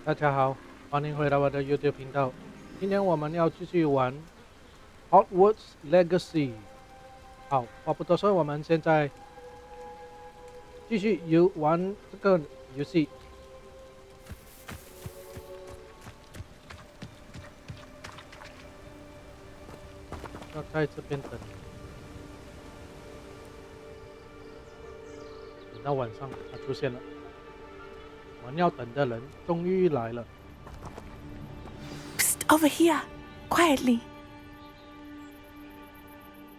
大家好，欢迎回到我的 YouTube 频道。今天我们要继续玩 Hogwarts Legacy。好，话不多说，我们现在继续玩这个游戏。要在这边等到晚上，它出现了。我们要等的人终于来了。Psst, over here, quietly.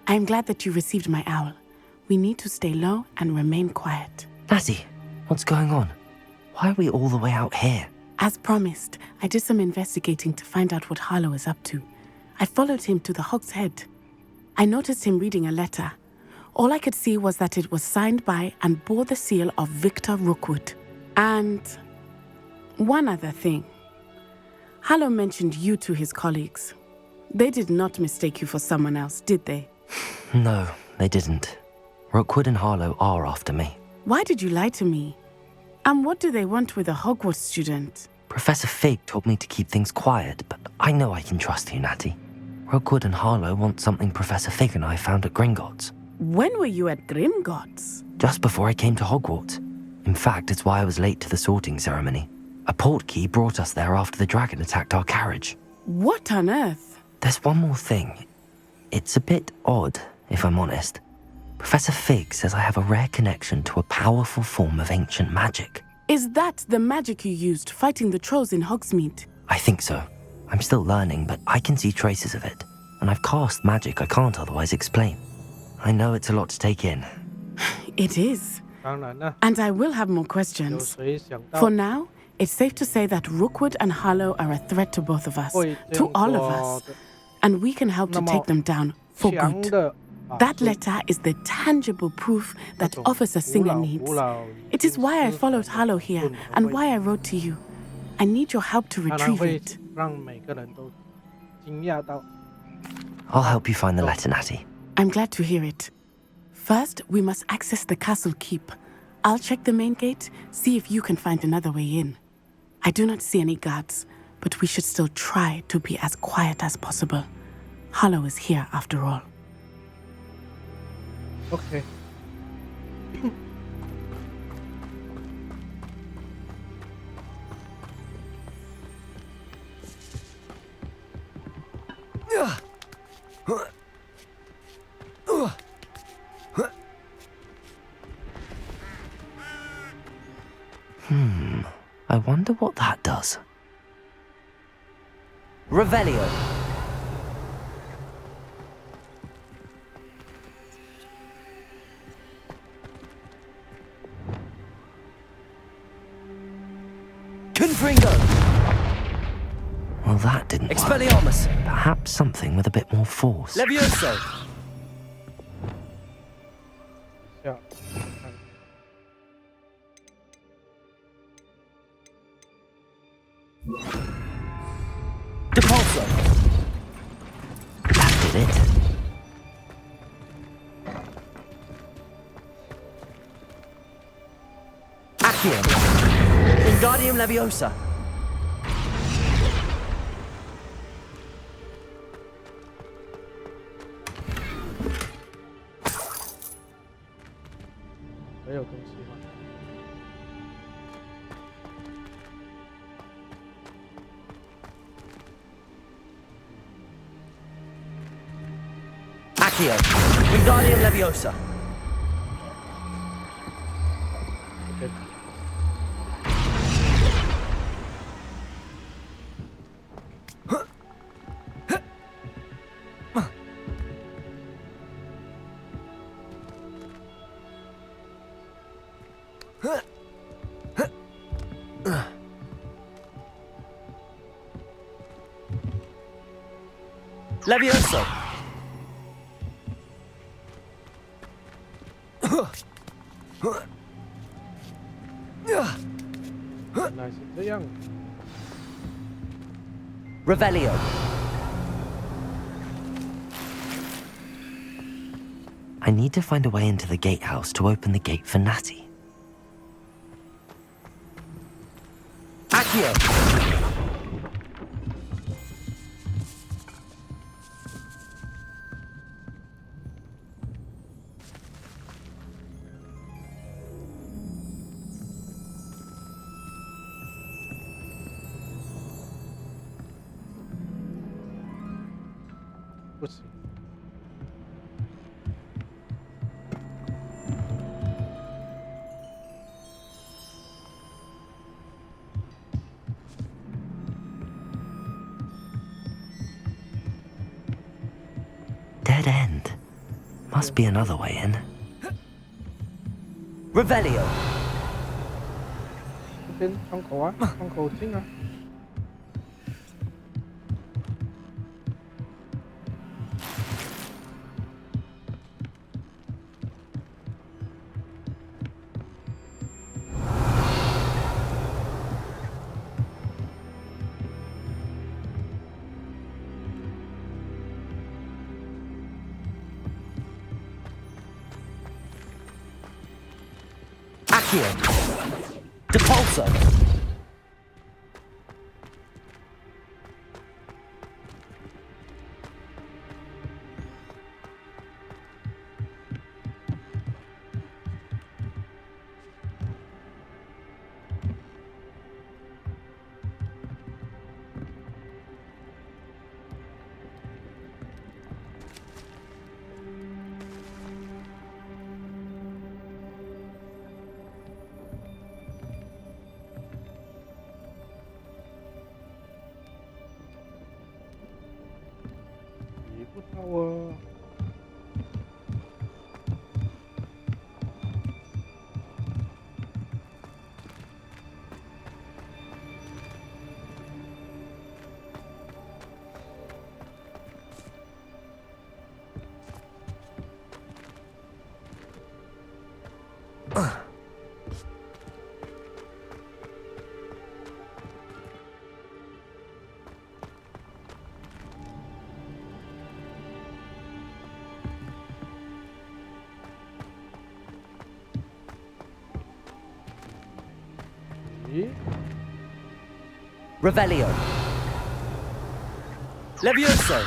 I'm glad that you received my owl. We need to stay low and remain quiet. Natty, what's going on? Why are we all the way out here? As promised, I did some investigating to find out what Harlow is up to. I followed him to the Hog's Head. I noticed him reading a letter. All I could see was that it was signed by and bore the seal of Victor Rookwood. And one other thing. Harlow mentioned you to his colleagues. They did not mistake you for someone else, did they? No, they didn't. Rookwood and Harlow are after me. Why did you lie to me? And what do they want with a Hogwarts student? Professor Fig told me to keep things quiet, but I know I can trust you, Natty. Rookwood and Harlow want something Professor Fig and I found at Gringotts. When were you at Gringotts? Just before I came to Hogwarts. In fact, it's why I was late to the sorting ceremony. A portkey brought us there after the dragon attacked our carriage. What on earth? There's one more thing. It's a bit odd, if I'm honest. Professor Fig says I have a rare connection to a powerful form of ancient magic. Is that the magic you used fighting the trolls in Hogsmeade? I think so. I'm still learning, but I can see traces of it. And I've cast magic I can't otherwise explain. I know it's a lot to take in. It is. 当然了， And I will have more 有 questions. 谁想到 For now, it's safe to say that Rookwood and Harlow are a threat to both of us, 会这 to 样 all of 做 us, and we can help to 那么 take them down for 强 good. 的法 That 术 letter is the tangible proof 这 that 种 Officer 古 Singer 老 needs. 古老 It is why I followed Harlow here and why I wrote to you. I need your help to 当然 retrieve 会 it. 让每个人都惊讶到。 I'll help you find the letter, Natty. I'm glad to hear it. First, we must access the castle keep. I'll check the main gate, see if you can find another way in. I do not see any guards, but we should still try to be as quiet as possible. Harlow is here after all. OK， I wonder what that does. Revelio. Confringo. Well, that didn't work. Expelliarmus! Perhaps something with a bit more force. Levioso! 下 Depulso! That did it. Accio! Wingardium Leviosa! 还有东西吗？ Accio! Wingardium Leviosa! OK， Levioso! 原来是这样。 Revelio! I need to find a way into the gatehouse to open the gate for Natty. Accio! Accio. 不行。Dead end. Must be another way in. Revelio. 这边窗口啊，窗口进啊。Accio. Depulso.不到哦。咦？ Revelio. Levioso.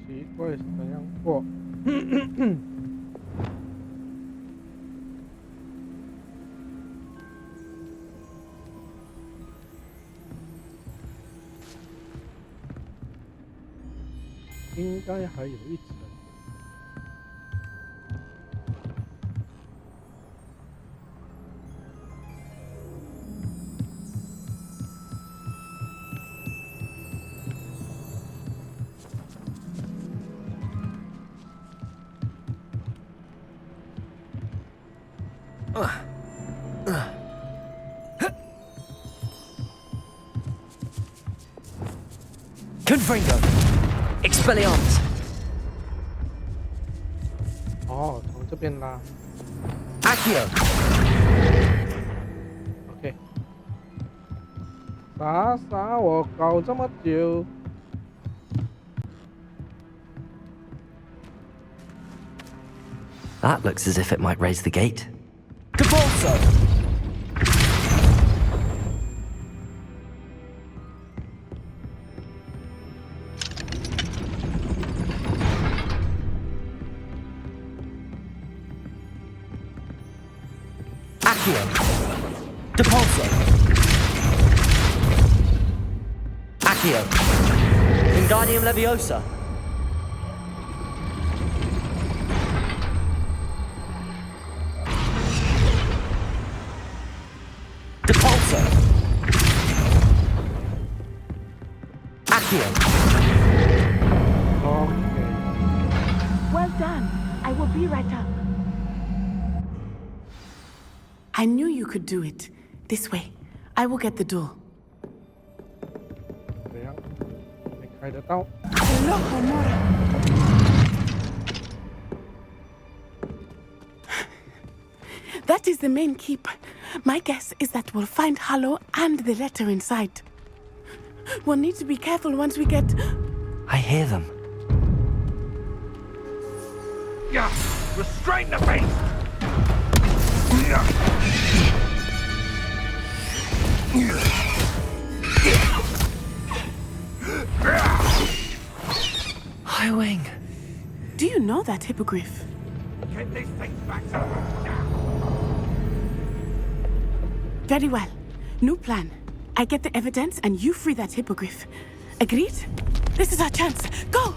奇怪是怎样过？应该还有一层。Confringo. Expelliarmus. 哦，从这边拉。 Accio. OK。啥？我搞这么久。 That looks as if it might raise the gate. Depulso. Accio. Depulso. Accio. Wingardium Leviosa. Depulso. Accio. OK。 Well done. I will be right up. I knew you could do it. This way. I will get the door. 怎样？没开得到。 Hello, Homura. That is the main keep. My guess is that we'll find Halo and the letter inside. We'll need to be careful once we get... I hear them. Yeah, restrain the beast! Highwing. Do you know that hippogriff? Get these things back to now! Very well. New plan. I get the evidence and you free that hippogriff. Agreed? This is our chance. Go!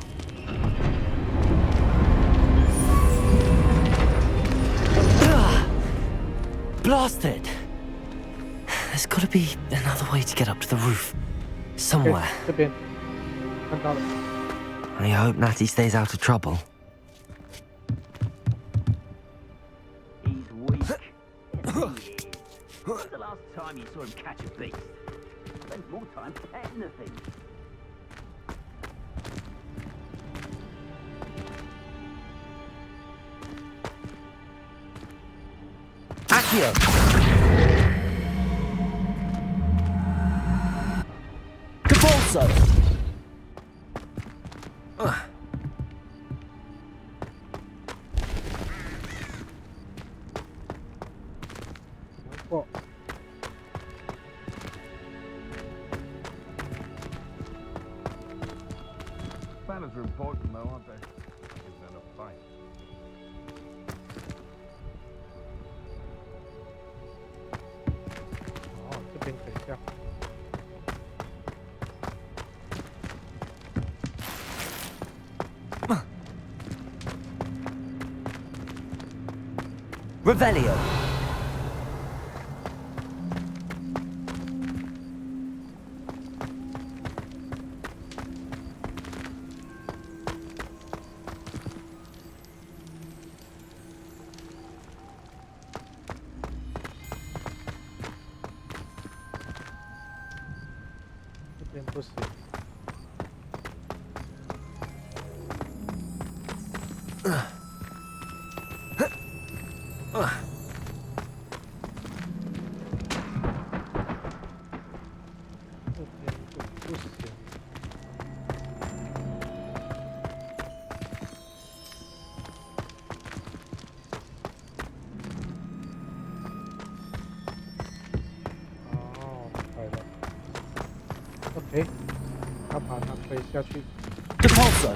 Blasted! There's gotta be another way to get up to the roof. Somewhere. 这边看到了。 I hope Natty stays out of trouble. He's weak. When's the last time you saw him catch a beast? Spends more time petting the thing. Accio! Capolso! 没错。 Spanners are important though, aren't they? Gives them a fight. 哦，这边可以这样。 Revelio!不行。这边不行。哦，来了。OK， 要把它推下去。 Capolso!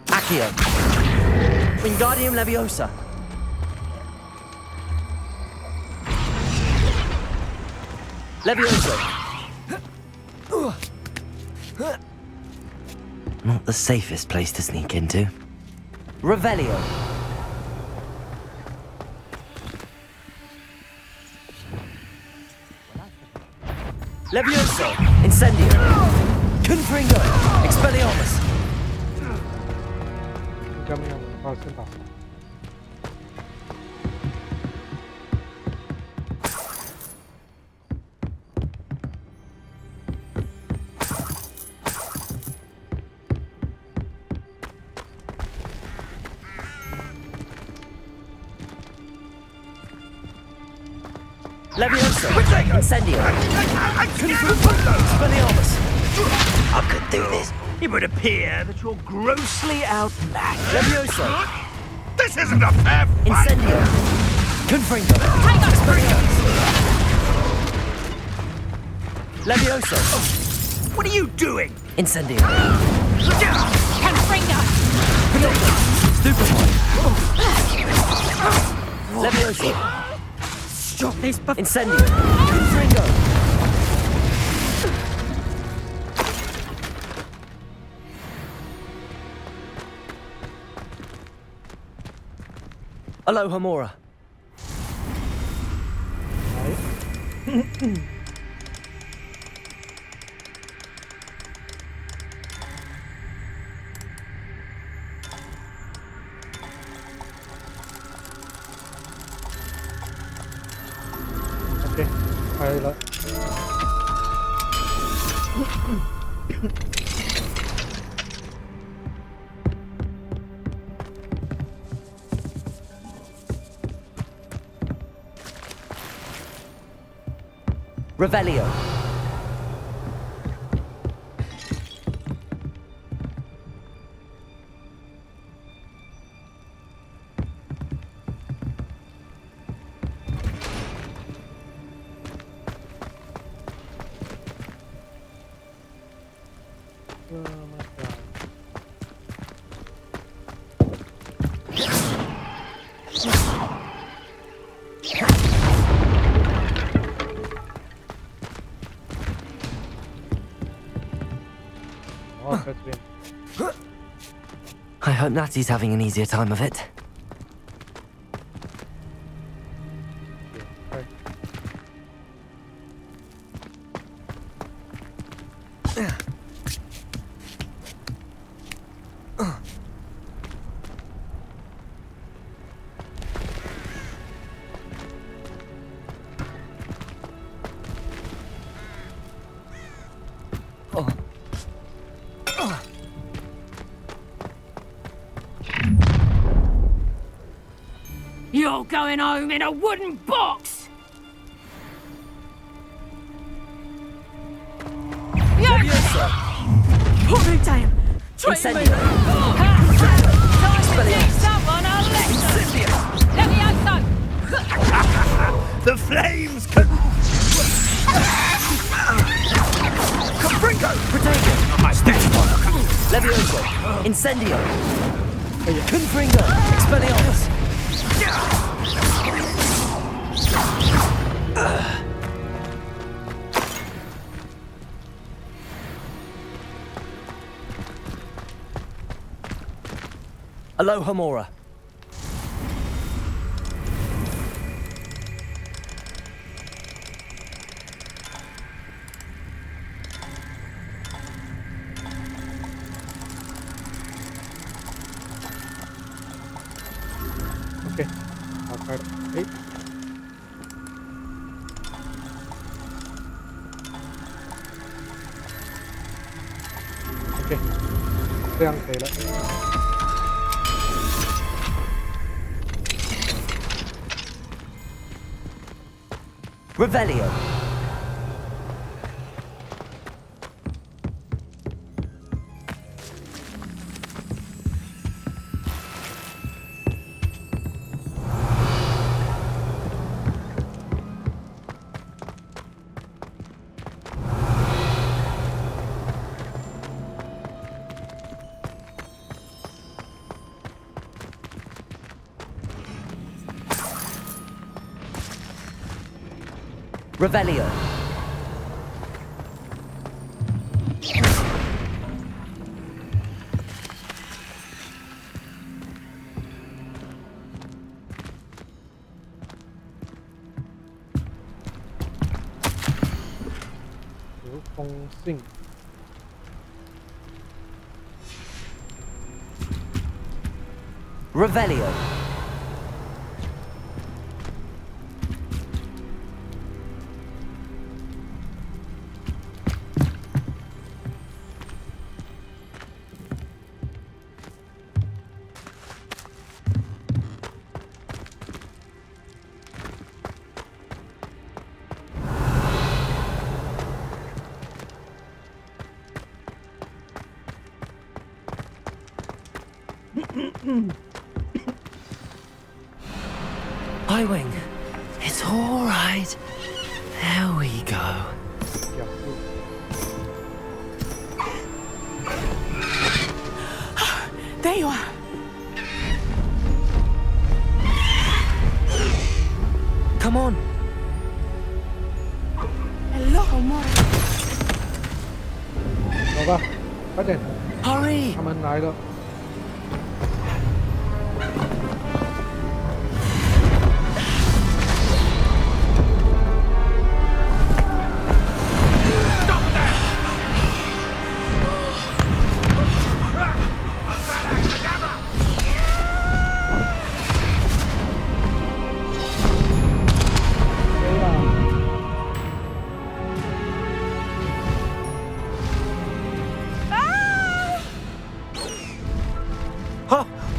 Accio! Wingardium Leviosa! Leviosa! Not the safest place to sneak into. Revelio! Levioso! Incendio! Confringo! Expelliarmus! 应该没有发现吧？ Levioso! Incendio! Expelliarmus! I could do this. It would appear that you're grossly outmatched. Levioso! This isn't a fair fight! Incendio! Confringo! Expelliarmus! Levioso! What are you doing? Incendio! Confringo! Stupefy! Levioso! Stop this before... Incendio! Confringo! Aloha Mora. 来，了。Revelio. I hope Natty's having an easier time of it. You're going home in a wooden box! Levioso. Pouring time. Incendio. Time to teach someone a lesson! Levioso! The flames can. Confringo! Protego. My steady Levioso. Incendio. Confringo. Expelliarmus. Aloha Mora. OK， 打开了。哎， OK， 这样可以了。 Revelio. Revelio. Revelio. Highwing, it's all right. There we go. 表示 There you are. Come on. Aloha Mora. 走吧，快点， Hurry. 他们来了。 飞了。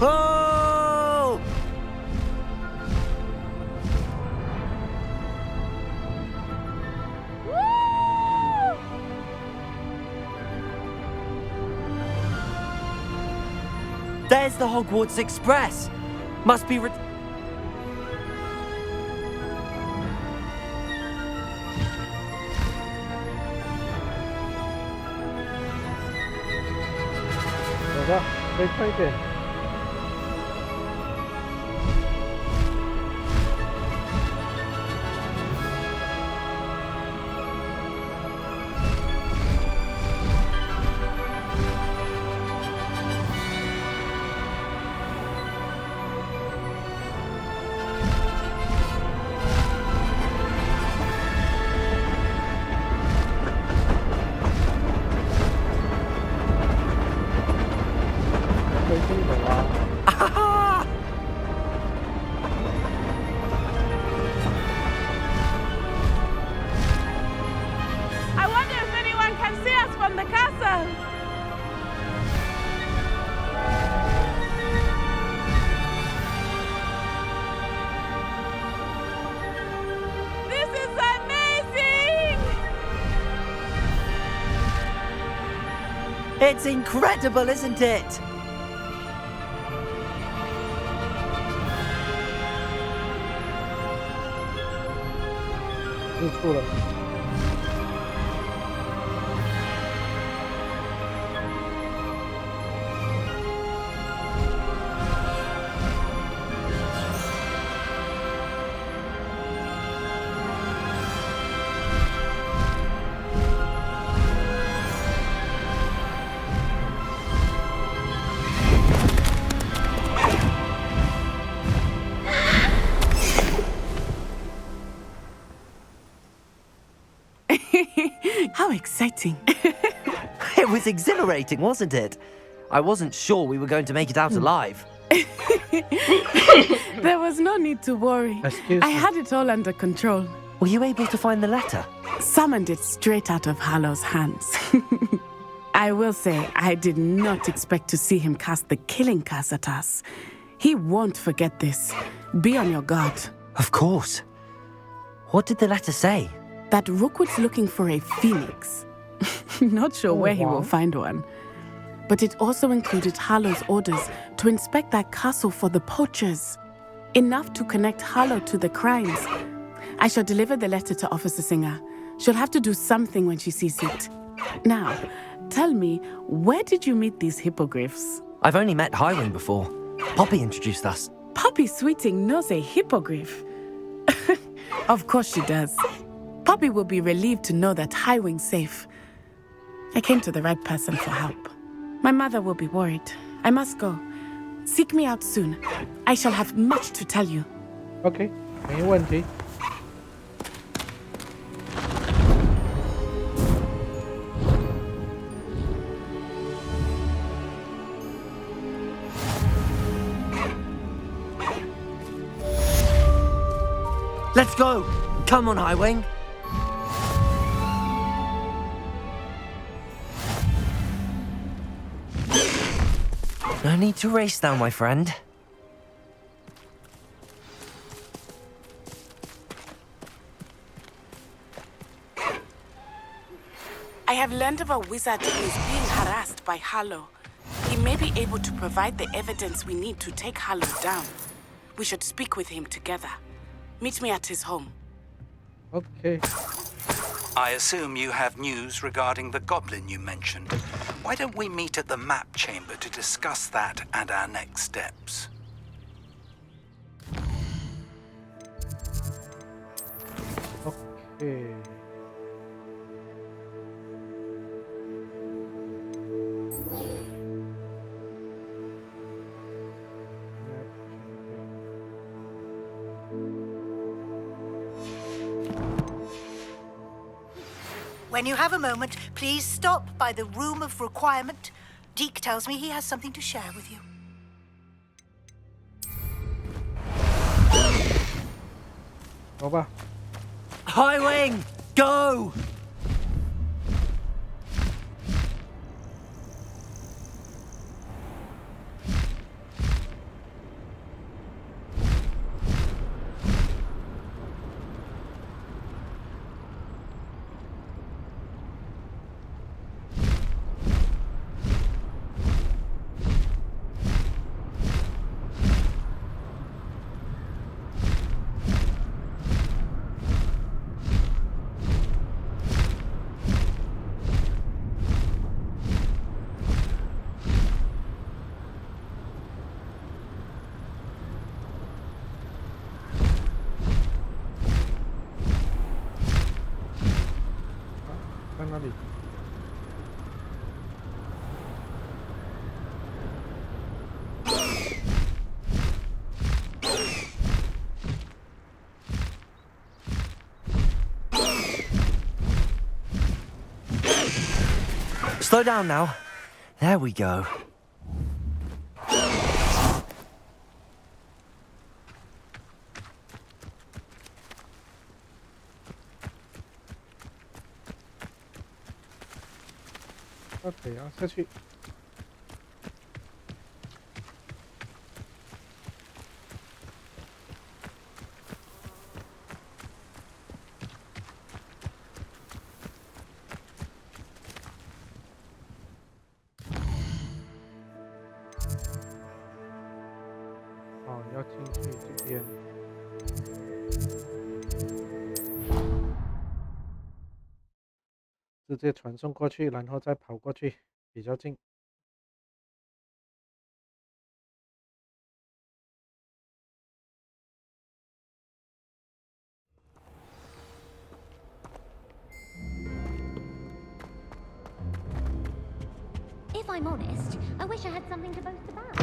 Oh! There's the Hogwarts Express. Must be. 走吧，可以快一点。可以先走啊。I wonder if anyone can see us from the castle. This is amazing! It's incredible, isn't it? 日出了。How exciting. It was exhilarating, wasn't it? I wasn't sure we were going to make it out alive. There was no need to worry. Excuse I me. had it all under control. Were you able to find the letter? Summoned it straight out of Hallow's hands. I will say, I did not expect to see him cast the killing curse at us. He won't forget this. Be on your guard. Of course. What did the letter say? That Rookwood's looking for a phoenix. Not sure where he will find one. But it also included Harlow's orders to inspect that castle for the poachers. Enough to connect Harlow to the crimes. I shall deliver the letter to Officer Singer. She'll have to do something when she sees it. Now, tell me, where did you meet these hippogriffs? I've only met Highwing before. Poppy introduced us. Poppy Sweeting knows a hippogriff. Of course she does. Poppy will be relieved to know that Highwing's safe. I came to the right person for help. My mother will be worried. I must go. Seek me out soon. I shall have much to tell you. OK，没问题。Let's go! Come on, Highwing. No need to race now, my friend. I have learned of a wizard who is being harassed by Harlow. He may be able to provide the evidence we need to take Harlow down. We should speak with him together. Meet me at his home. OK， I assume you have news regarding the goblin you mentioned. Why don't we meet at the map chamber to discuss that and our next steps? OK。When you have a moment, please stop by the Room of Requirement. Deke tells me he has something to share with you. 走吧。 Highwing, go! 在那里。Slow down now. There we go. OK， 然后下去。哦，要进去这边。直接传送过去，然后再跑过去，比较近。If I'm honest, I wish I had something to boast about.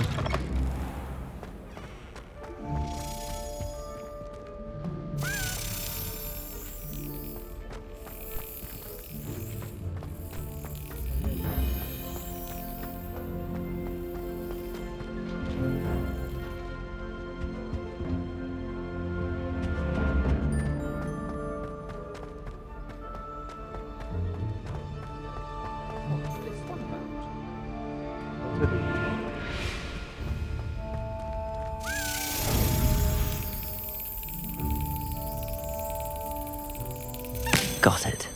Got it.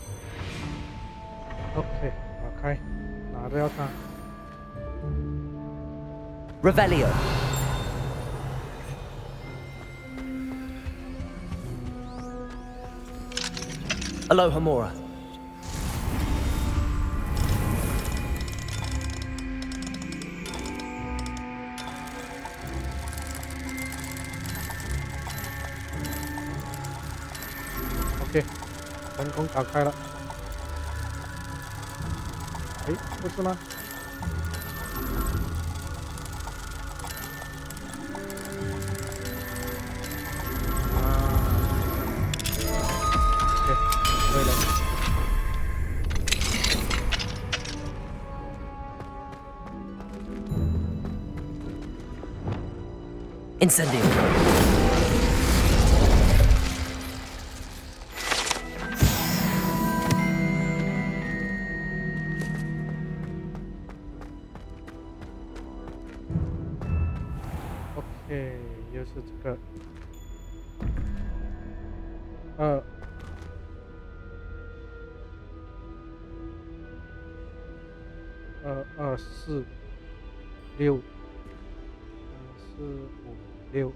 OK， 打开，拿掉它。Revelio. Aloha Mora. OK， 成功打开了。哎，不是吗？OK， 对了。Incendio. OK， 又是这个。2、4、6、3、4、5、6。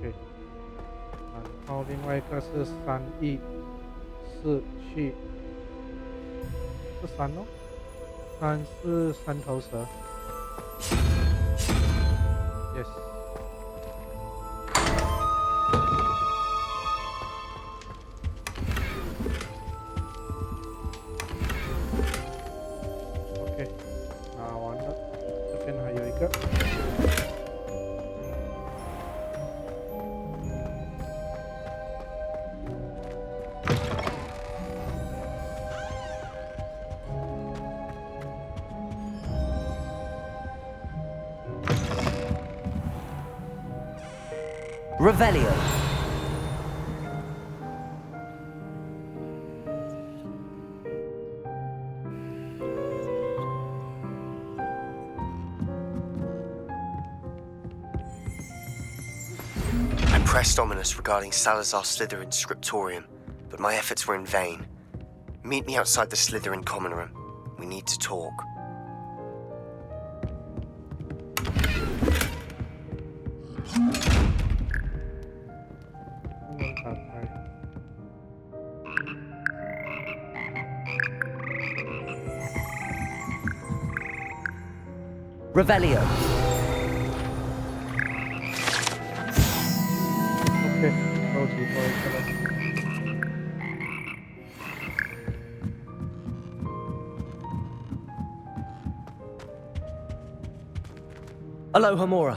对，然后另外一个是3、1、4去，是3哦，3是3头蛇。Yes。OK， 拿完了，这边还有一个。Revelio. I pressed Ominous regarding Salazar Slytherin's scriptorium, but my efforts were in vain. Meet me outside the Slytherin common room. We need to talk. Revelio. OK， 收集多一个了。Aloha Mora.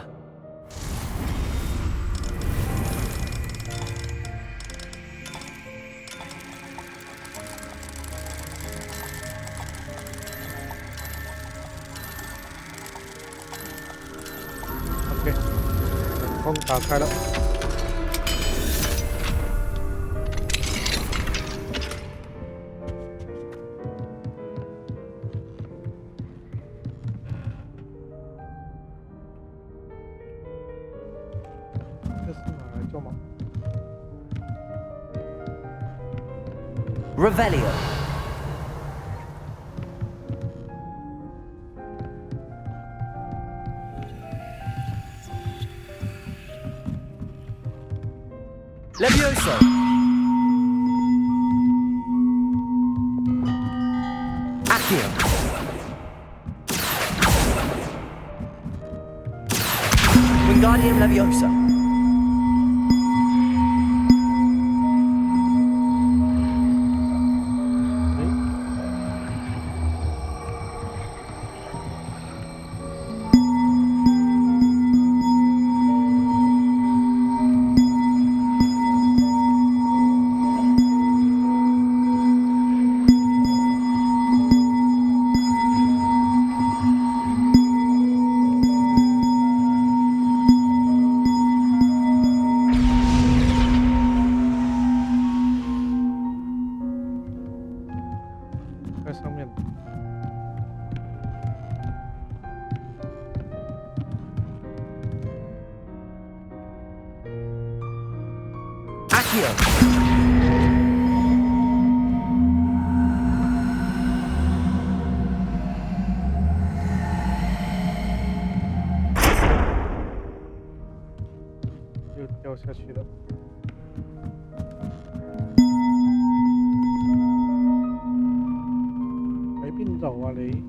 OK， 门框打开了。这是拿来做吗？ Revelio. Levioso. Accio. Wingardium Leviosa. Accio. 又掉下去了。喺邊度啊你？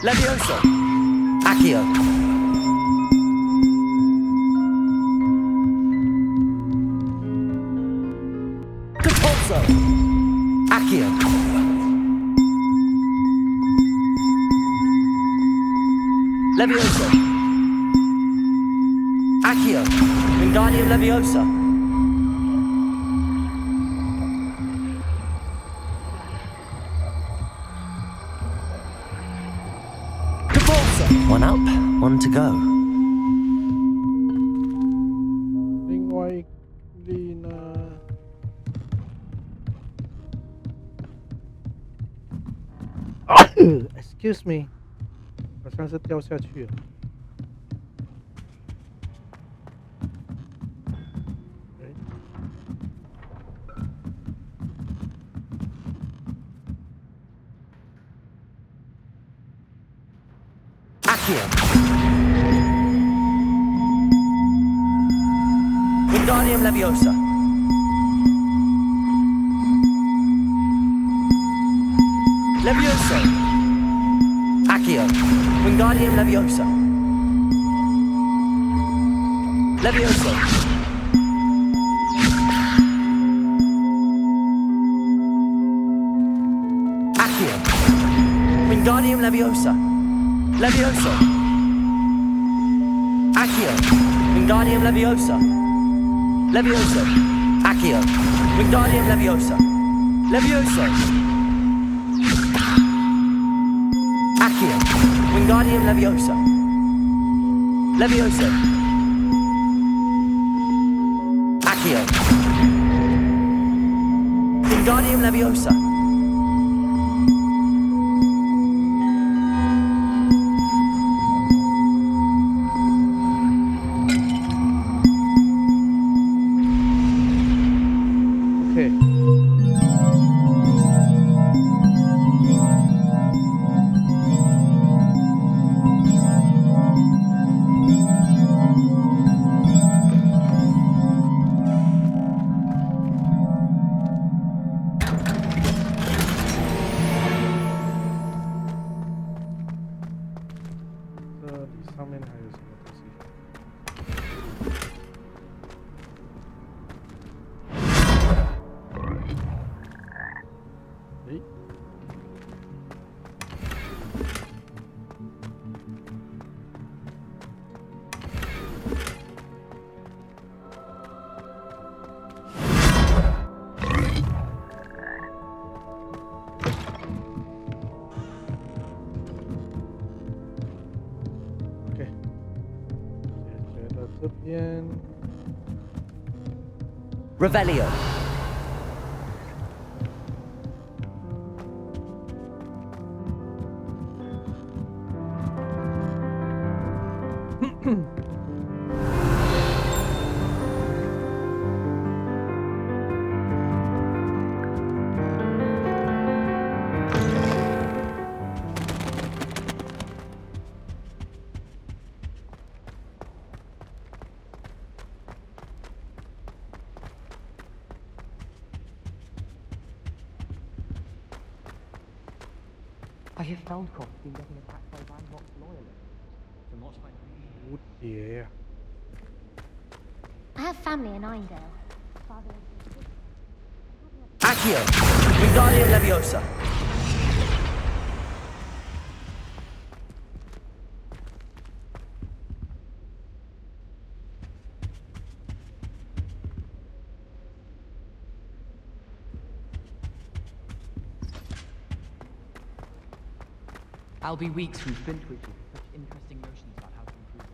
Levioso. Accio. Repulso. Accio. Levioso. Accio. Wingardium Leviosa. One up, one to go. 另外一粒呢？Excuse me， 好像是掉下去了。Wingardium Leviosa. Levioso. Accio. Wingardium Leviosa. Levioso. Accio. Wingardium Leviosa. Levioso. Accio. Wingardium Leviosa. Levioso. Accio. Wingardium Leviosa. Levioso. Accio. Wingardium Leviosa. Levioso. Accio. Wingardium Leviosa. OK。Revelio. I have found Croft been getting attacked by Ranrock's loyalists. So not my... Oh dear. I have family in Irondale. Father Accio. Wingardium Leviosa. I'll be weeks from Flintwich with such interesting notions about how to improve.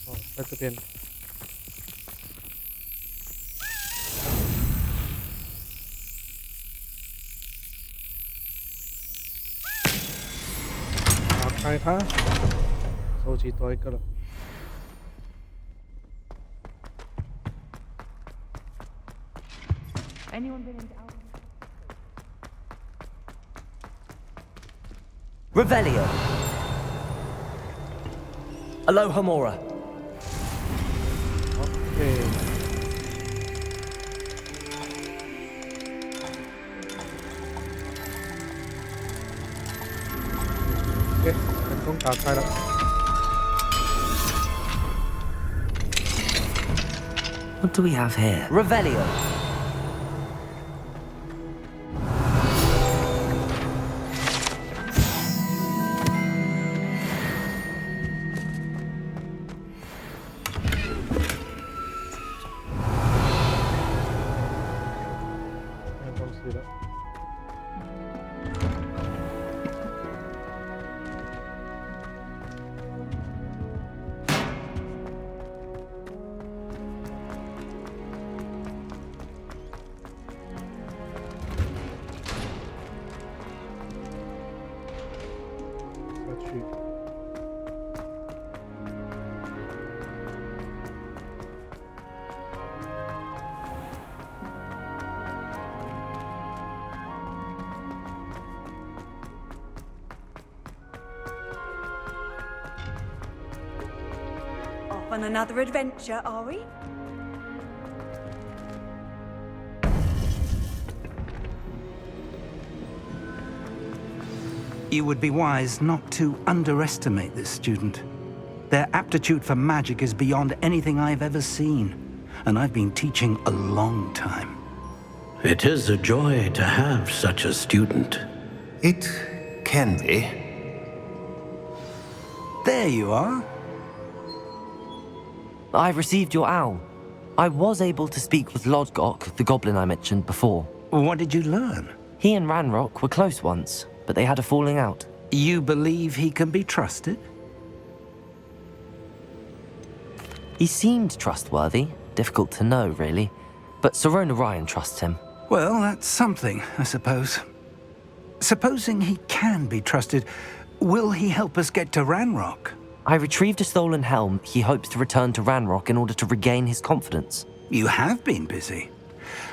Oh, 在这边。打开它，收集多一个了。Anyone been into Revelio. Aloha Mora. Okay. Okay, 成功打开了。What do we have here? Revelio. Off on another adventure, are we? You would be wise not to underestimate this student. Their aptitude for magic is beyond anything I've ever seen, and I've been teaching a long time. It is a joy to have such a student. It can be. There you are. I received your owl. I was able to speak with Lodgok, the goblin I mentioned before. What did you learn? He and Ranrock were close once, but they had a falling out. You believe he can be trusted? He seemed trustworthy. Difficult to know, really. But Sirona Ryan trusts him. Well, that's something, I suppose. Supposing he can be trusted, will he help us get to Ranrock? I retrieved a stolen helm. He hopes to return to Ranrock in order to regain his confidence. You have been busy.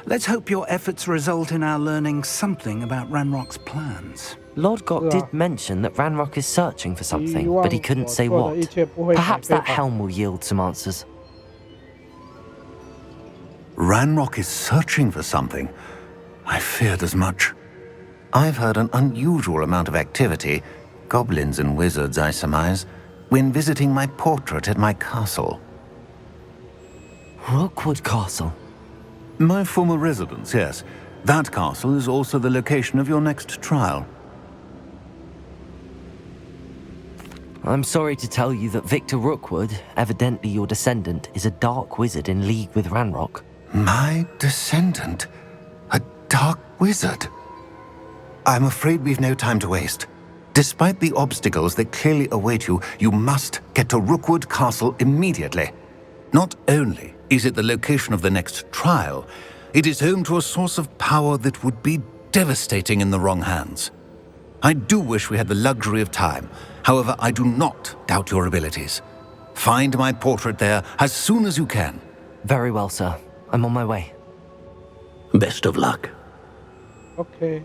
Let's hope your efforts result in our learning something about Ranrock's plans. Lodgok did mention that Ranrock is searching for something, but he couldn't say what. Perhaps that helm will yield some answers. Ranrock is searching for something. I feared as much. I've heard an unusual amount of activity, goblins and wizards, I surmise, when visiting my portrait at my castle. Rookwood Castle? My former residence, yes. That castle is also the location of your next trial. I'm sorry to tell you that Victor Rookwood, evidently your descendant, is a dark wizard in league with Ranrock. My descendant? A dark wizard? I'm afraid we've no time to waste. Despite the obstacles that clearly await you, you must get to Rookwood Castle immediately. Not only is it the location of the next trial, it is home to a source of power that would be devastating in the wrong hands. I do wish we had the luxury of time. However, I do not doubt your abilities. Find my portrait there as soon as you can. Very well, sir. I'm on my way. Best of luck. Okay.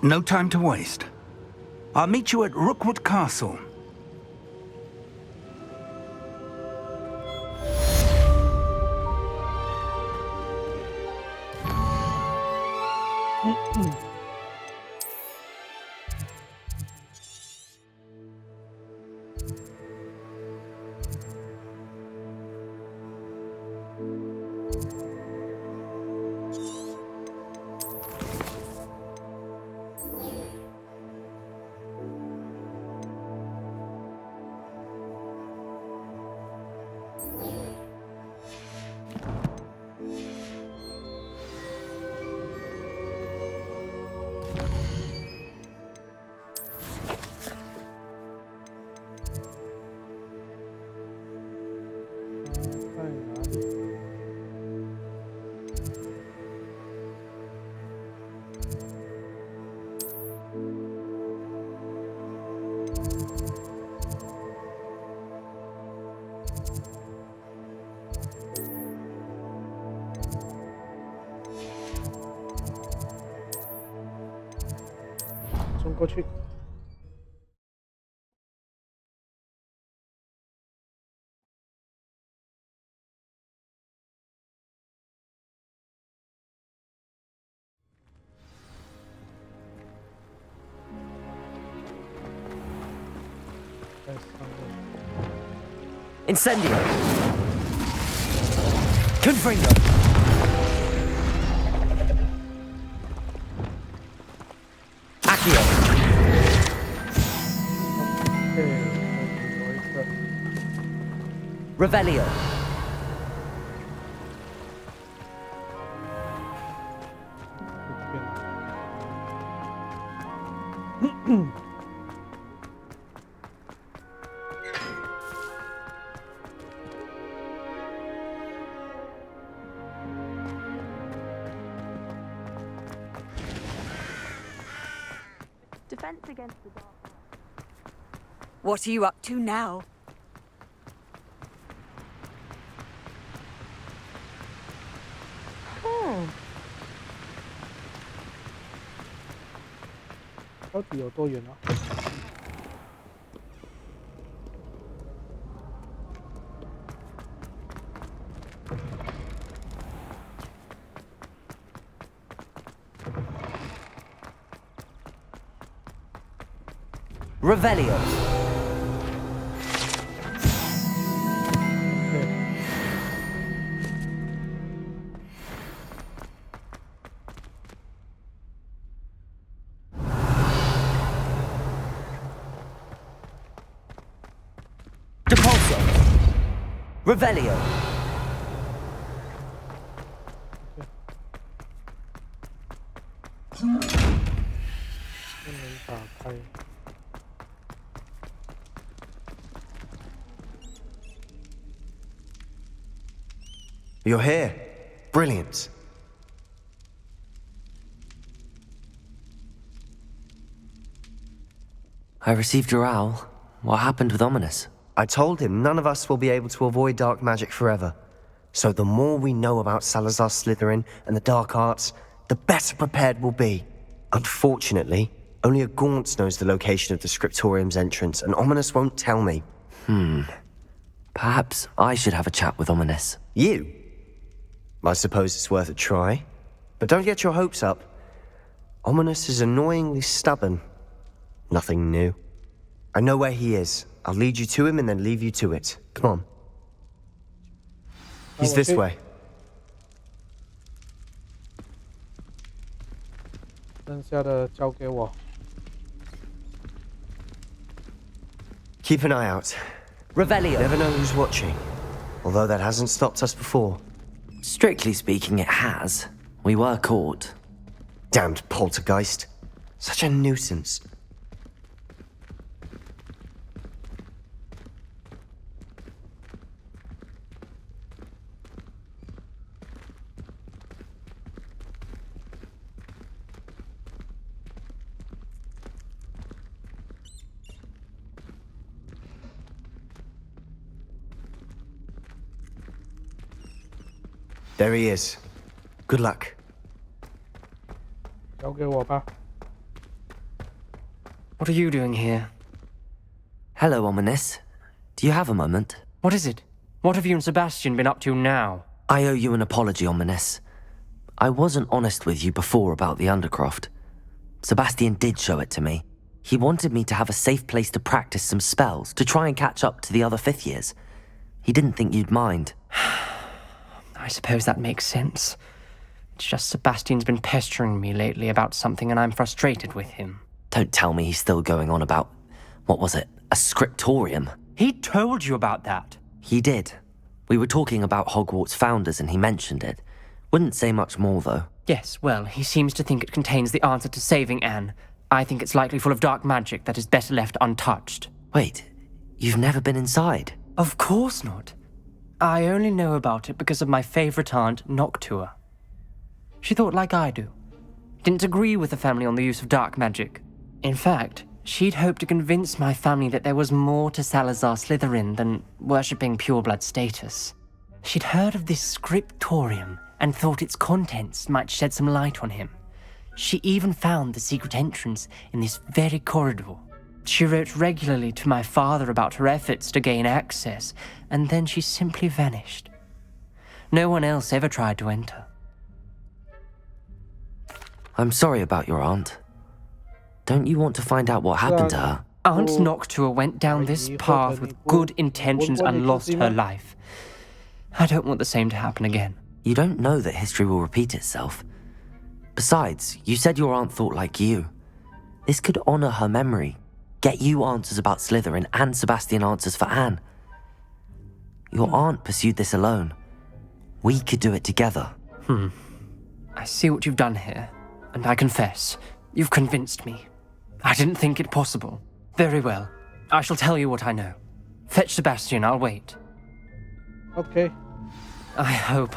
No time to waste. I'll meet you at Rookwood Castle.过去。Incendio! Confringo! Accio! Revelio! Defense against the dark. What are you up to now?哦，到底有多远啊？ Revelio. Depulso. Revelio. You're here. Brilliant. I received your owl. What happened with Ominous? I told him none of us will be able to avoid dark magic forever. So the more we know about Salazar Slytherin and the dark arts, the better prepared we'll be. Unfortunately, only a Gaunt knows the location of the Scriptorium's entrance, and Ominous won't tell me. Perhaps I should have a chat with Ominous. You? I suppose it's worth a try. But don't get your hopes up. Ominous is annoyingly stubborn. Nothing new. I know where he is. I'll lead you to him and then leave you to it. Come on. He's this way. 剩下的交给我。 Keep an eye out. Revelio. Never know who's watching. Although that hasn't stopped us before. Strictly speaking, it has. We were caught. Damned poltergeist. Such a nuisance. There he is. Good luck. 交给我吧。 What are you doing here? Hello, Ominous. Do you have a moment? What is it? What have you and Sebastian been up to now? I owe you an apology, Ominous. I wasn't honest with you before about the Undercroft. Sebastian did show it to me. He wanted me to have a safe place to practice some spells, to try and catch up to the other fifth years. He didn't think you'd mind. I suppose that makes sense. It's just Sebastian's been pestering me lately about something and I'm frustrated with him. Don't tell me he's still going on about, what was it, a scriptorium? He told you about that? He did. We were talking about Hogwarts founders and he mentioned it. Wouldn't say much more, though. Yes, well, he seems to think it contains the answer to saving Anne. I think it's likely full of dark magic that is better left untouched. Wait, you've never been inside? Of course not. I only know about it because of my favorite aunt, Noctua. She thought like I do. Didn't agree with the family on the use of dark magic. In fact, she'd hoped to convince my family that there was more to Salazar Slytherin than worshipping pureblood status. She'd heard of this scriptorium and thought its contents might shed some light on him. She even found the secret entrance in this very corridor. She wrote regularly to my father about her efforts to gain access, and then she simply vanished. No one else ever tried to enter. I'm sorry about your aunt. Don't you want to find out what happened to her? Aunt Noctua went down this path with good intentions and lost her life. I don't want the same to happen again. You don't know that history will repeat itself. Besides, you said your aunt thought like you. This could honor her memory. Get you answers about Slytherin and Sebastian answers for Anne. Your aunt pursued this alone. We could do it together. I see what you've done here, and I confess, you've convinced me. I didn't think it possible. Very well. I shall tell you what I know. Fetch Sebastian, I'll wait. Okay. I hope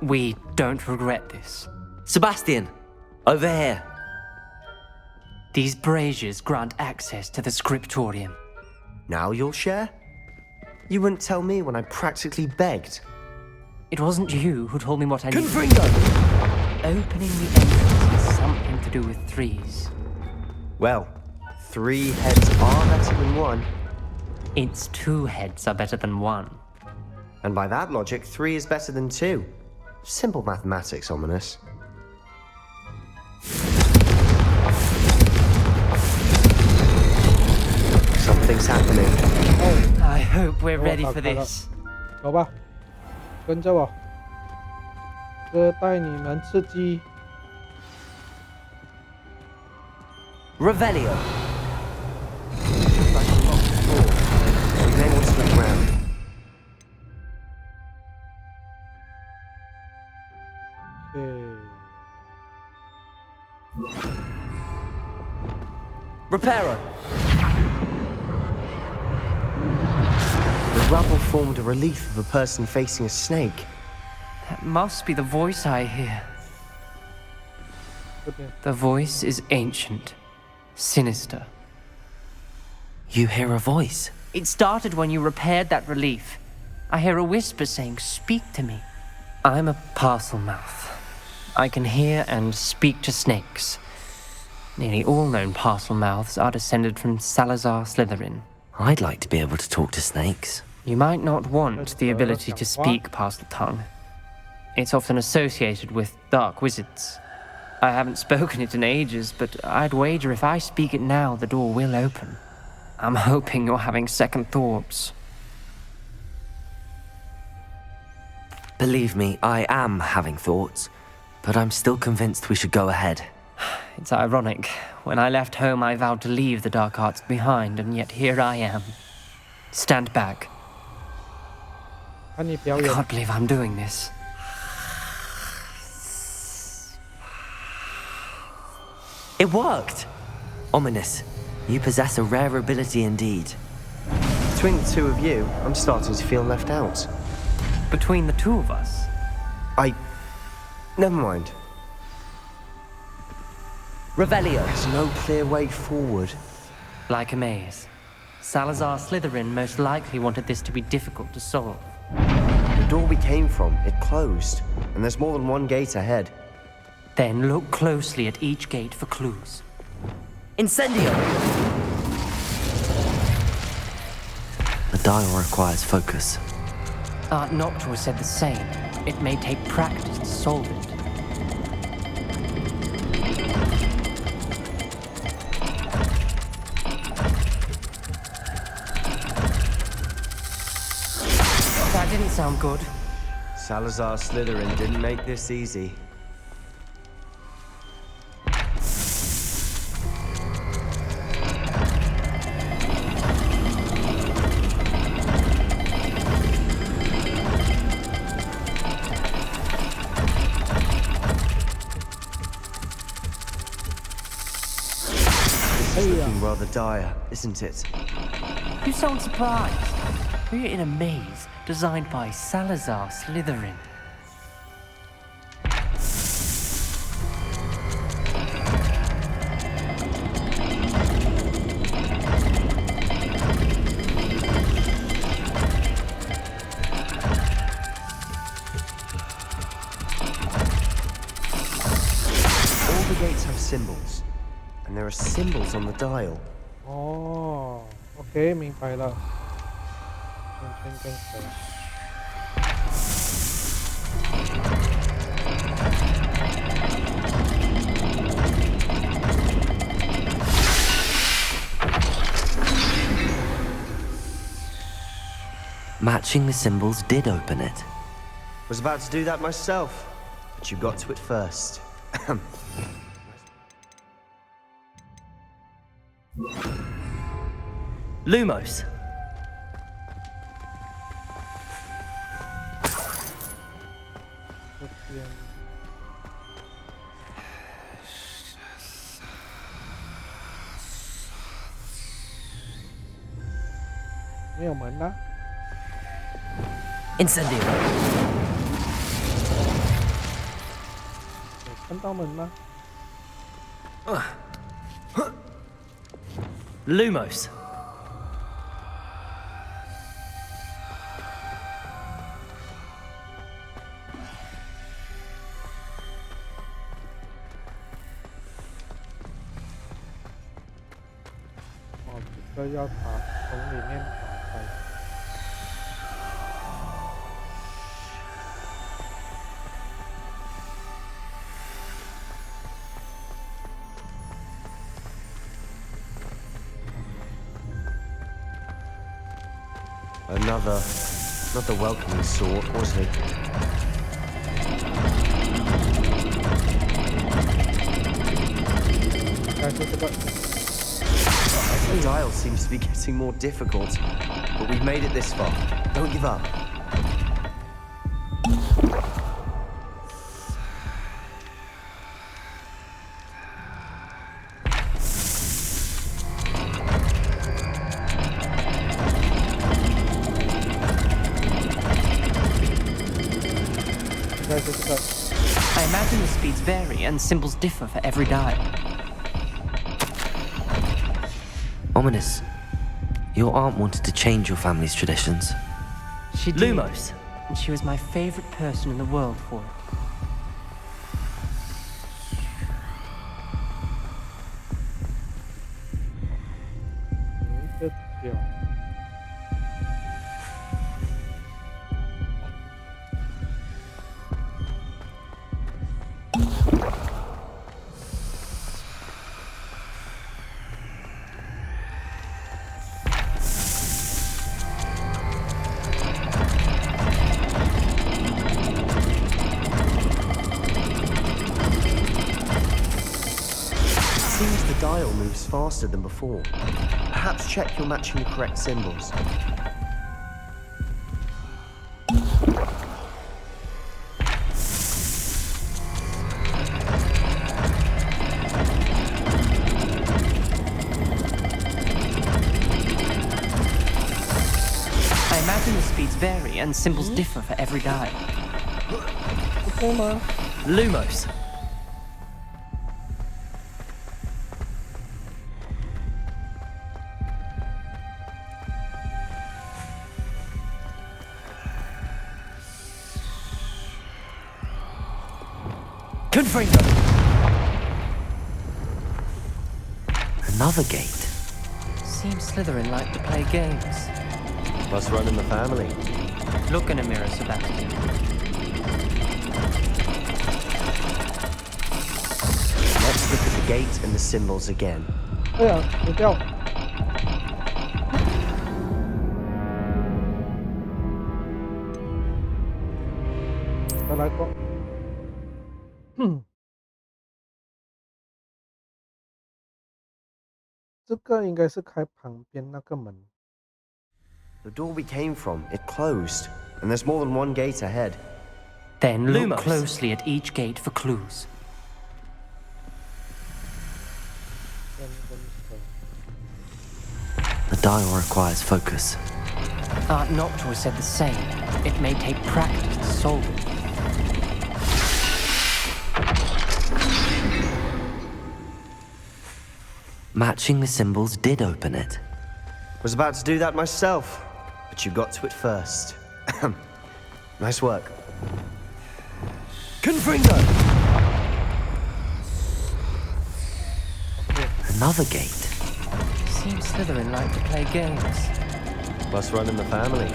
we don't regret this. Sebastian! Over here! These braziers grant access to the scriptorium. Now you'll share? You wouldn't tell me when I practically begged. It wasn't you who told me what I needed. Confringo! Opening the entrance has something to do with threes. Well, 3 heads are better than 1. It's 2 heads are better than 1. And by that logic, 3 is better than 2. Simple mathematics, Ominous. Something's happening. I hope we're ready for this. 走吧，跟着我，哥带你们刺激。 Revelio. We may want to look around. Reparo. The rubble formed a relief of a person facing a snake. That must be the voice I hear. The voice is ancient, sinister. You hear a voice? It started when you repaired that relief. I hear a whisper saying, "Speak to me." I'm a parcel mouth. I can hear and speak to snakes. Nearly all known parcel mouths are descended from Salazar Slytherin. I'd like to be able to talk to snakes. You might not want the ability to speak parcel tongue. It's often associated with dark wizards. I haven't spoken it in ages, but I'd wager if I speak it now, the door will open. I'm hoping you're having second thoughts. Believe me, I am having thoughts, but I'm still convinced we should go ahead. It's ironic. When I left home, I vowed to leave the dark arts behind, and yet here I am. Stand back. I can't believe I'm doing this. It worked! Ominous, you possess a rare ability indeed. Between the two of you, I'm starting to feel left out. Between the two of us? Never mind. Revelio. There's no clear way forward. Like a maze. Salazar Slytherin most likely wanted this to be difficult to solve. The door we came from, it closed, and there's more than one gate ahead. Then look closely at each gate for clues. Incendio! The dial requires focus. Aunt Noctua said the same. It may take practice to solve it. That didn't sound good. Salazar Slytherin didn't make this easy. It's looking rather dire, isn't it? You sound surprised. We're in a maze designed by Salazar Slytherin. All the gates have symbols, and there are symbols on the dial. Oh, okay, 明白了。Matching the symbols did open it. Was about to do that myself, but you got to it first. Lumos. Incendio. 看到门吗？ Lumos. Not the welcoming sort, was he? The dial seems to be getting more difficult, but we've made it this far. Don't give up. I imagine the speeds vary and symbols differ for every dial. Ominous. Your aunt wanted to change your family's traditions. She did. Lumos. And she was my favorite person in the world for it. moves faster than before. Perhaps check you're matching the correct symbols. I imagine the speeds vary and symbols differ for every die. Lumos. Confringo. Another gate. Seems Slytherin like to play games. Must run in the family. Look in a mirror, Sebastian. Let's look at the gate and the symbols again. 哎呀，别掉！再来过。这个应该是开旁边那个门。The door we came from, it closed, and there's more than one gate ahead. Then look closely at each gate for clues. The dial requires focus. Aunt Noctua said the same. It may take practice to solve it. Matching the symbols did open it. Was about to do that myself, but you got to it first. Nice work. Confringo! Another gate. Seems Slytherin like to play games. Must run in the family.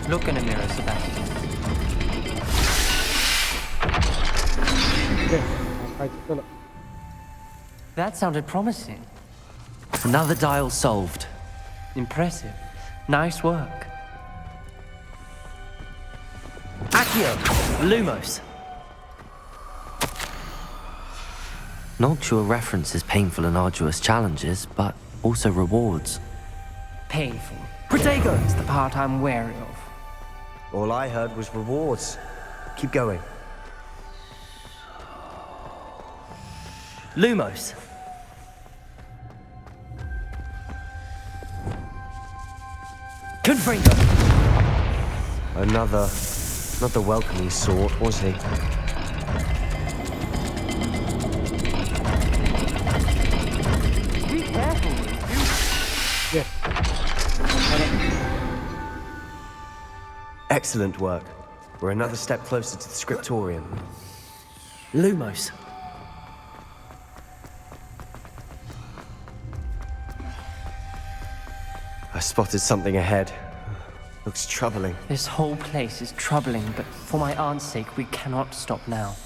Look in a mirror, Sebastian. That sounded promising. Another dial solved. Impressive. Nice work. Accio! Lumos! Noctua references painful and arduous challenges, but also rewards. Painful. Protego is the part I'm wary of. All I heard was rewards. Keep going. Lumos. Confringo. Another. Not the welcoming sort, was he? Be careful, Yes. Excellent work. We're another step closer to the scriptorium. Lumos. I spotted something ahead. Looks troubling. This whole place is troubling, but for my aunt's sake, we cannot stop now.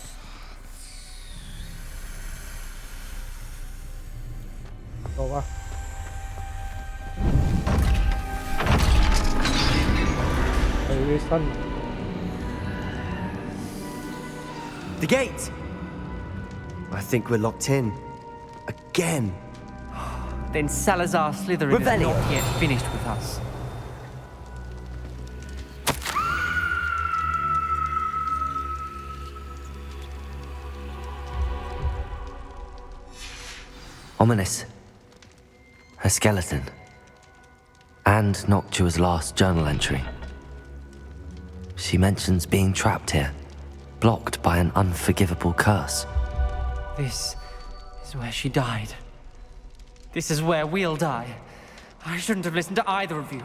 Over. The gate! I think we're locked in. Again. Then Salazar Slytherin is not yet finished with us. Ominous. A skeleton. And Noctua's last journal entry. She mentions being trapped here, blocked by an unforgivable curse. This is where she died. This is where we'll die. I shouldn't have listened to either of you.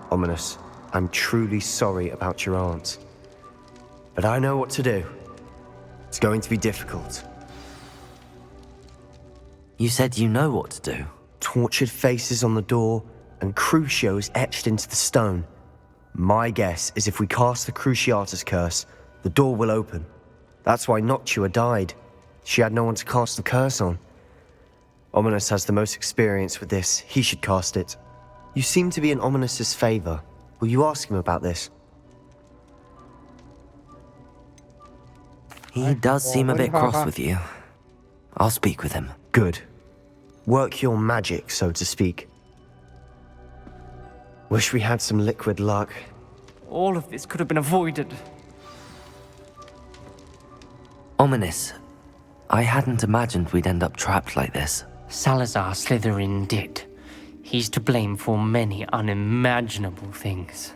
Ominous, I'm truly sorry about your aunt. But I know what to do. It's going to be difficult. You said you know what to do. Tortured faces on the door and Crucios etched into the stone. My guess is if we cast the Cruciatus curse, the door will open. That's why Noctua died. She had no one to cast the curse on. Ominous has the most experience with this. He should cast it. You seem to be in Ominous's favor. Will you ask him about this? He does seem a bit cross with you. I'll speak with him. Good. Work your magic, so to speak. Wish we had some liquid luck. All of this could have been avoided. Ominous. I hadn't imagined we'd end up trapped like this. Salazar Slytherin did. He's to blame for many unimaginable things.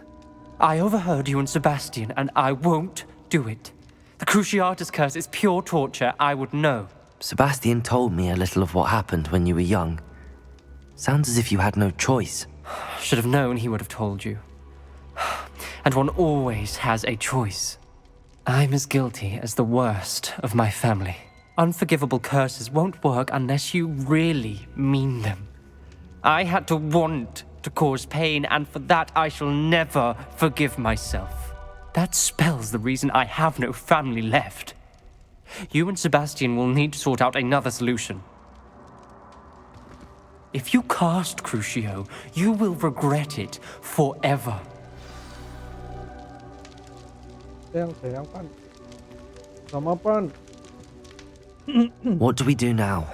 I overheard you and Sebastian, and I won't do it. The Cruciatus curse is pure torture, I would know. Sebastian told me a little of what happened when you were young. Sounds as if you had no choice. Should have known he would have told you. And one always has a choice. I'm as guilty as the worst of my family. Unforgivable curses won't work unless you really mean them. I had to want to cause pain, and for that I shall never forgive myself. That spells the reason I have no family left. You and Sebastian will need to sort out another solution. If you cast Crucio, you will regret it forever. What do we do now?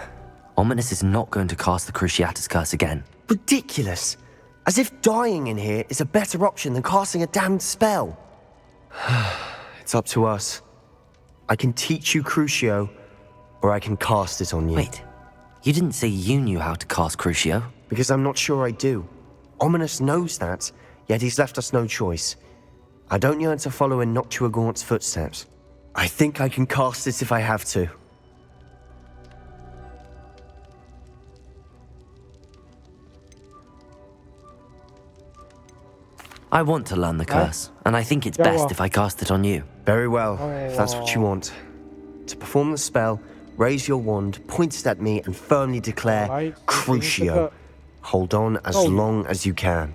Ominous is not going to cast the Cruciatus curse again. Ridiculous. As if dying in here is a better option than casting a damned spell. It's up to us. I can teach you Crucio, or I can cast it on you. Wait, you didn't say you knew how to cast Crucio? Because I'm not sure I do. Ominous knows that, yet he's left us no choice. I don't yearn to follow in Noctua Gaunt's footsteps. I think I can cast it if I have to. I want to learn the curse, and I think it's best if I cast it on you. Very well, if that's what you want. To perform the spell, raise your wand, point it at me, and firmly declare, Crucio. Hold on as long as you can.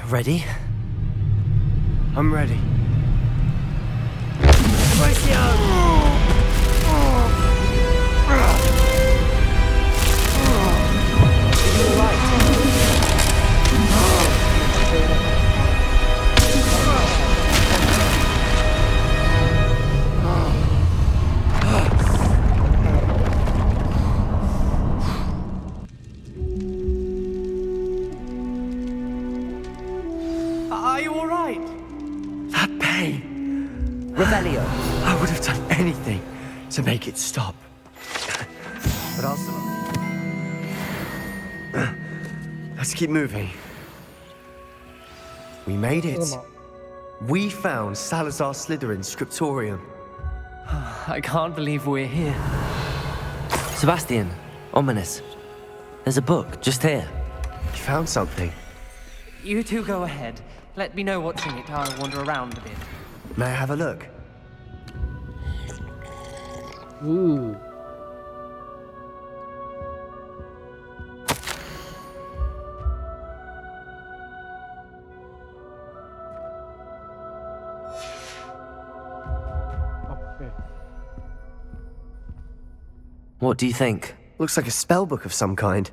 Ready? I'm ready. Are you all right? That pain. Revelio. I would have done anything to make it stop. But also... Let's keep moving. We made it. We found Salazar Slytherin's scriptorium. I can't believe we're here. Sebastian, Ominous. There's a book just here. You found something? You two go ahead. Let me know what's in it. I'll wander around a bit. May I have a look? Ooh. Okay. What do you think? Looks like a spellbook of some kind.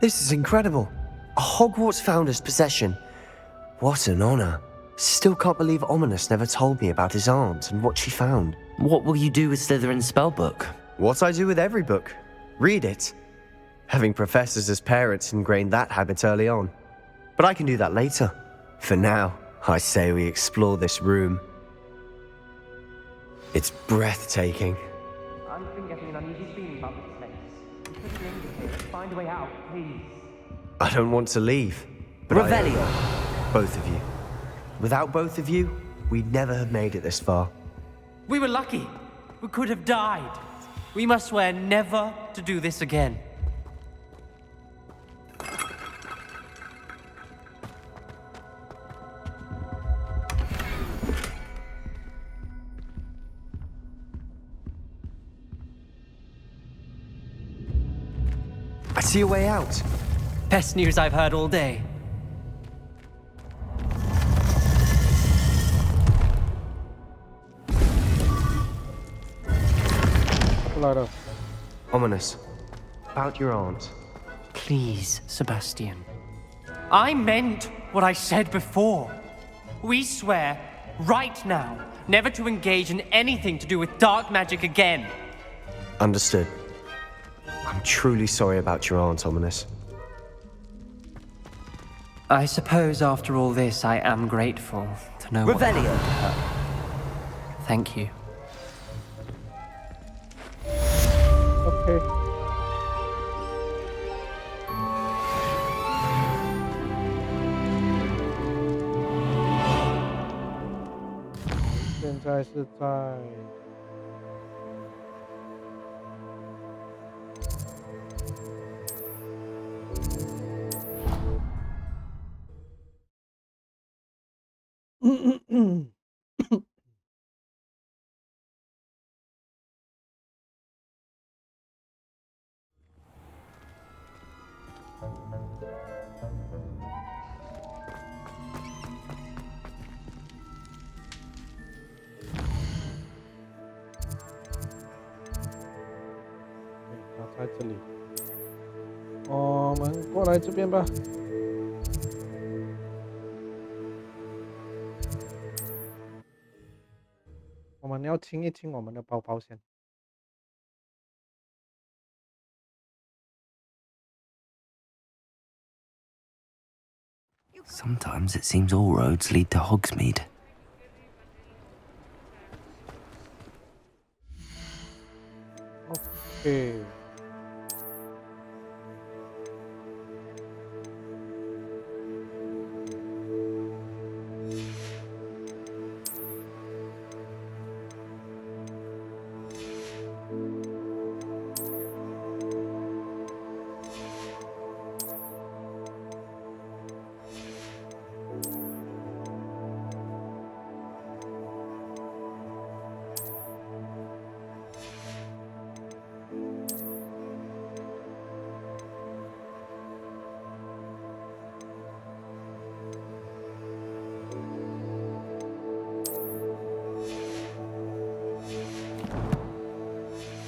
This is incredible. A Hogwarts founder's possession. What an honor. Still can't believe Ominous never told me about his aunt and what she found. What will you do with Slytherin's spellbook? What I do with every book. Read it. Having professors as parents ingrained that habit early on. But I can do that later. For now, I say we explore this room. It's breathtaking. I've been getting an uneasy feeling about this place. We couldn't leave here. Find a way out, please. I don't want to leave. But Revelio. Both of you. Without both of you, we'd never have made it this far. We were lucky. We could have died. We must swear never to do this again. I see a way out. Best news I've heard all day. 来了。 Ominous. About your aunt. Please, Sebastian. I meant what I said before. We swear, right now, never to engage in anything to do with dark magic again. Understood. I'm truly sorry about your aunt, Ominous. I suppose after all this, I am grateful to know what happened to her. Thank you. OK。现在是在。 在这里，我们过来这边吧。我们要清一清我们的包包先。 Sometimes it seems all roads lead to Hogsmeade. Okay.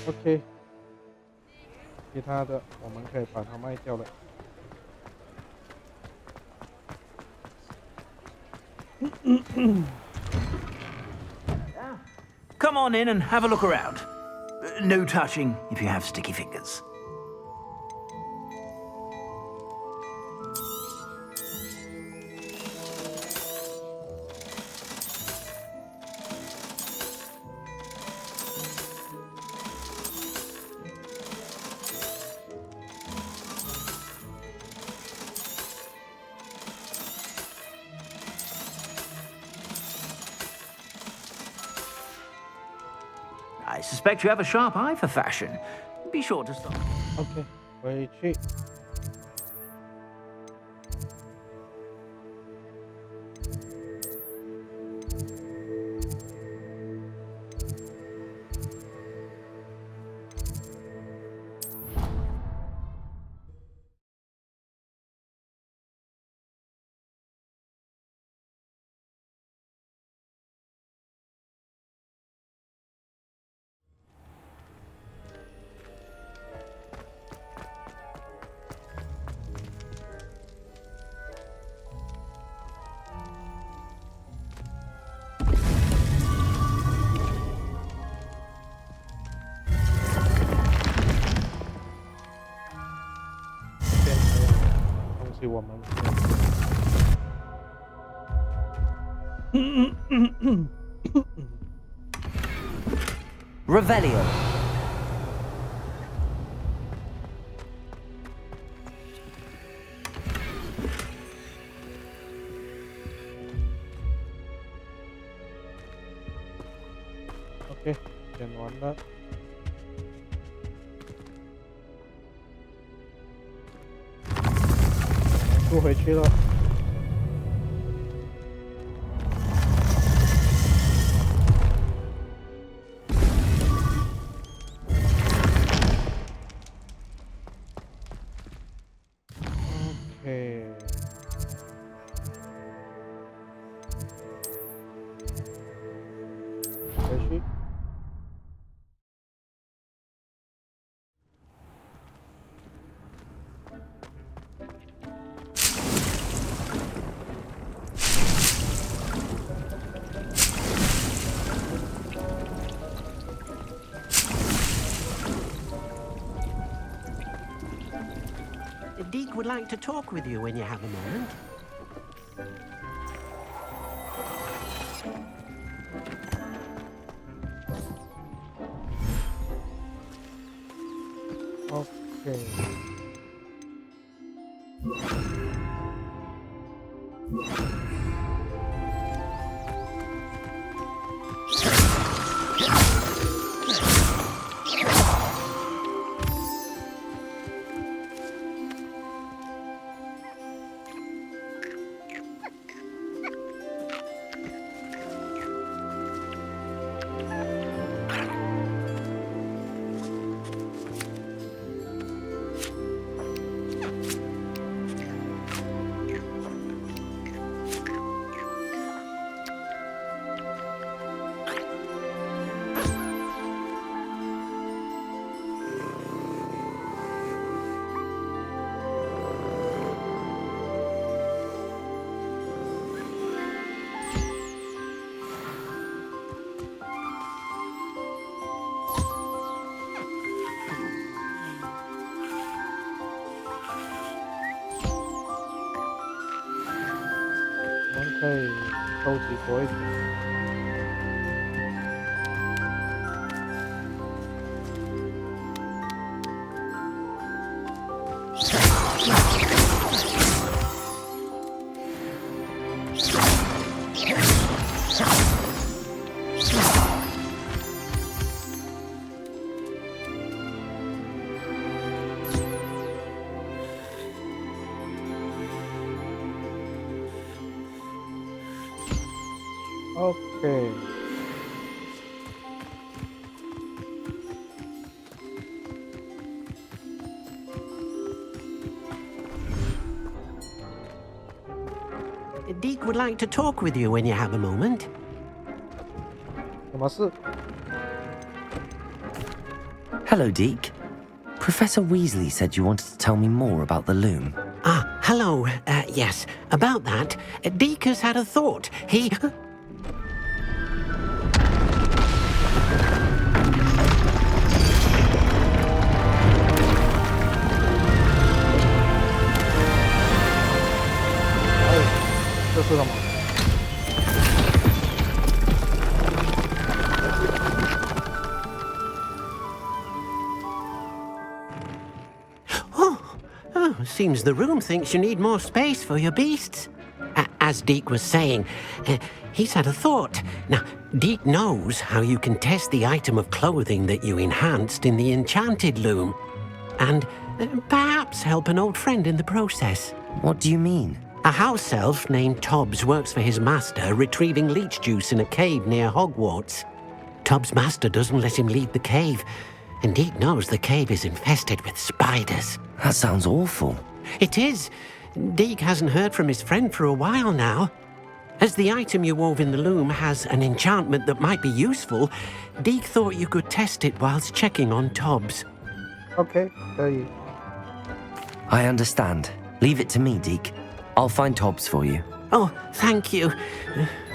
OK， 其他的我们可以把它卖掉了。Come on in and have a look around. No touching if you have sticky fingers. I suspect you have a sharp eye for fashion. Be sure to stop. OK， 回去。我们 Revelio. OK， 剪完了。住回去了。OK。回去。Deke would like to talk with you when you have a moment. Okay. Okay, 收集多一点。Okay. Deke would like to talk with you when you have a moment. 什么事？ Hello, Deke. Professor Weasley said you wanted to tell me more about the loom. Ah, hello. Yes, about that. Deke has had a thought. He... Seems the room thinks you need more space for your beasts. As Deke was saying, he's had a thought. Now, Deke knows how you can test the item of clothing that you enhanced in the enchanted loom. And perhaps help an old friend in the process. What do you mean? A house elf named Tobbs works for his master, retrieving leech juice in a cave near Hogwarts. Tobbs' master doesn't let him leave the cave, and Deke knows the cave is infested with spiders. That sounds awful. It is. Deke hasn't heard from his friend for a while now. As the item you wove in the loom has an enchantment that might be useful, Deke thought you could test it whilst checking on Tobbs. Okay, 可以。 I understand. Leave it to me, Deke. I'll find Tobbs for you. Oh, thank you.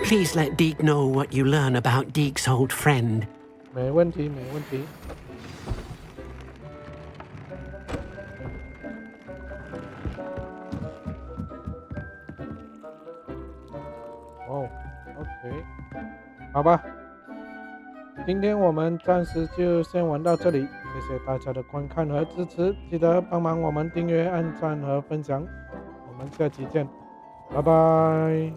Please let Deke know what you learn about Deke's old friend. 没问题，没问题。哦 ，OK， 好吧。今天我们暂时就先玩到这里，谢谢大家的观看和支持，记得帮忙我们订阅、按赞和分享。我们下期见，拜拜。